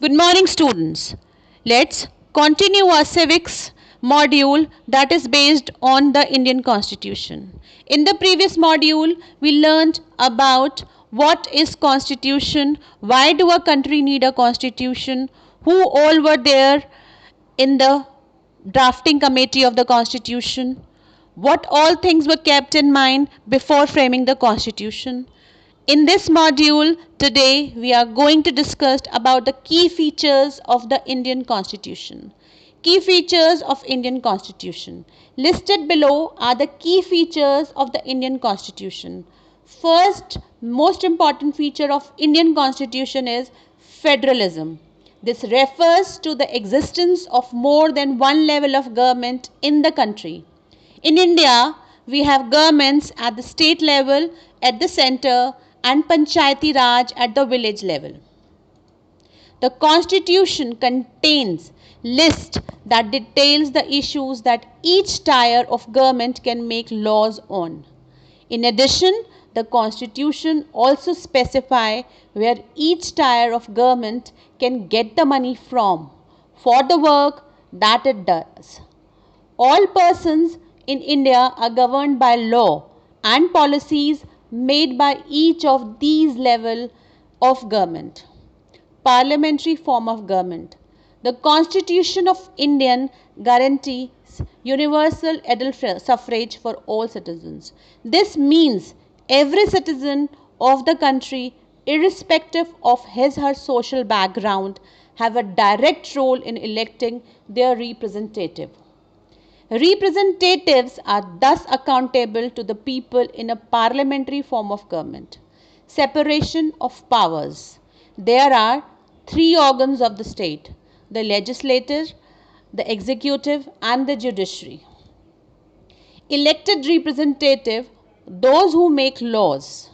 Good morning, students. Let's continue our civics module that is based on the Indian Constitution. In the previous module, we learned about what is Constitution, why do a country need a Constitution, who all were there in the drafting committee of the Constitution, what all things were kept in mind before framing the Constitution. In this module, today we are going to discuss about the key features of the Indian Constitution. Key features of Indian Constitution. Listed below are the key features of the Indian Constitution. First, most important feature of Indian Constitution is federalism. This refers to the existence of more than one level of government in the country. In India, we have governments at the state level, at the center, and Panchayati Raj at the village level. The Constitution contains list that details the issues that each tier of government can make laws on. In addition, the Constitution also specifies where each tier of government can get the money from for the work that it does. All persons in India are governed by law and policies made by each of these levels of government. Parliamentary form of government. The Constitution of India guarantees universal adult suffrage for all citizens. This means every citizen of the country, irrespective of his or her social background, have a direct role in electing their representative. Representatives are thus accountable to the people in a parliamentary form of government. Separation of powers. There are three organs of the state: the legislature, the executive, and the judiciary. Elected representative, those who make laws.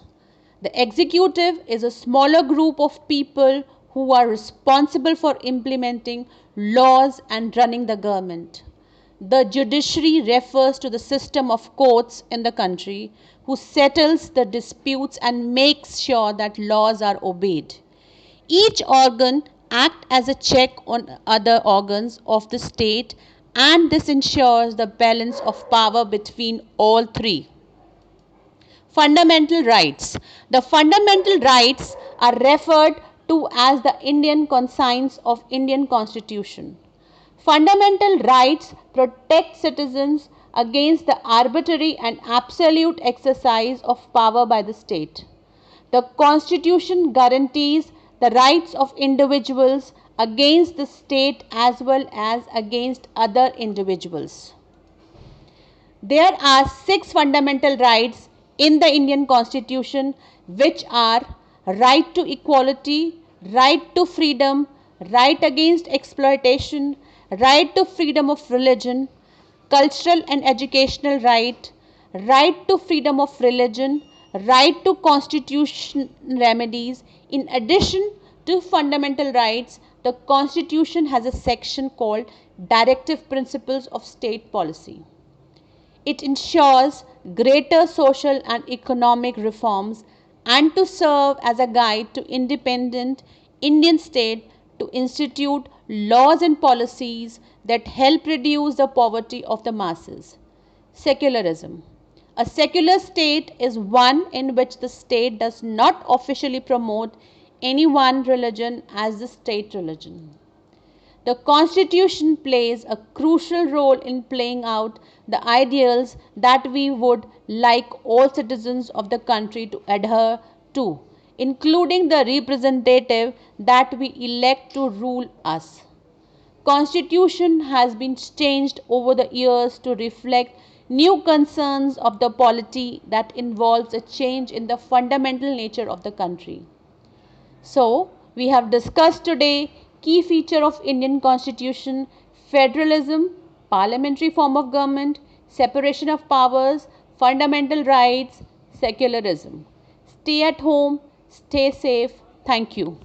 The executive is a smaller group of people who are responsible for implementing laws and running the government. The judiciary refers to the system of courts in the country who settles the disputes and makes sure that laws are obeyed. Each organ acts as a check on other organs of the state, and this ensures the balance of power between all three. Fundamental rights. The fundamental rights are referred to as the Indian conscience of Indian Constitution. Fundamental rights protect citizens against the arbitrary and absolute exercise of power by the state. The Constitution guarantees the rights of individuals against the state as well as against other individuals. There are 6 fundamental rights in the Indian Constitution, which are right to equality, right to freedom, right against exploitation, right to freedom of religion, cultural and educational right, right to freedom of religion, right to constitutional remedies. In addition to fundamental rights, the Constitution has a section called Directive Principles of State Policy. It ensures greater social and economic reforms and to serve as a guide to independent Indian state to institute laws and policies that help reduce the poverty of the masses. Secularism. A secular state is one in which the state does not officially promote any one religion as the state religion. The Constitution plays a crucial role in playing out the ideals that we would like all citizens of the country to adhere to, including the representative that we elect to rule us. Constitution has been changed over the years to reflect new concerns of the polity that involves a change in the fundamental nature of the country. So, we have discussed today key feature of Indian Constitution: federalism, parliamentary form of government, separation of powers, fundamental rights, secularism. Stay at home, stay safe. Thank you.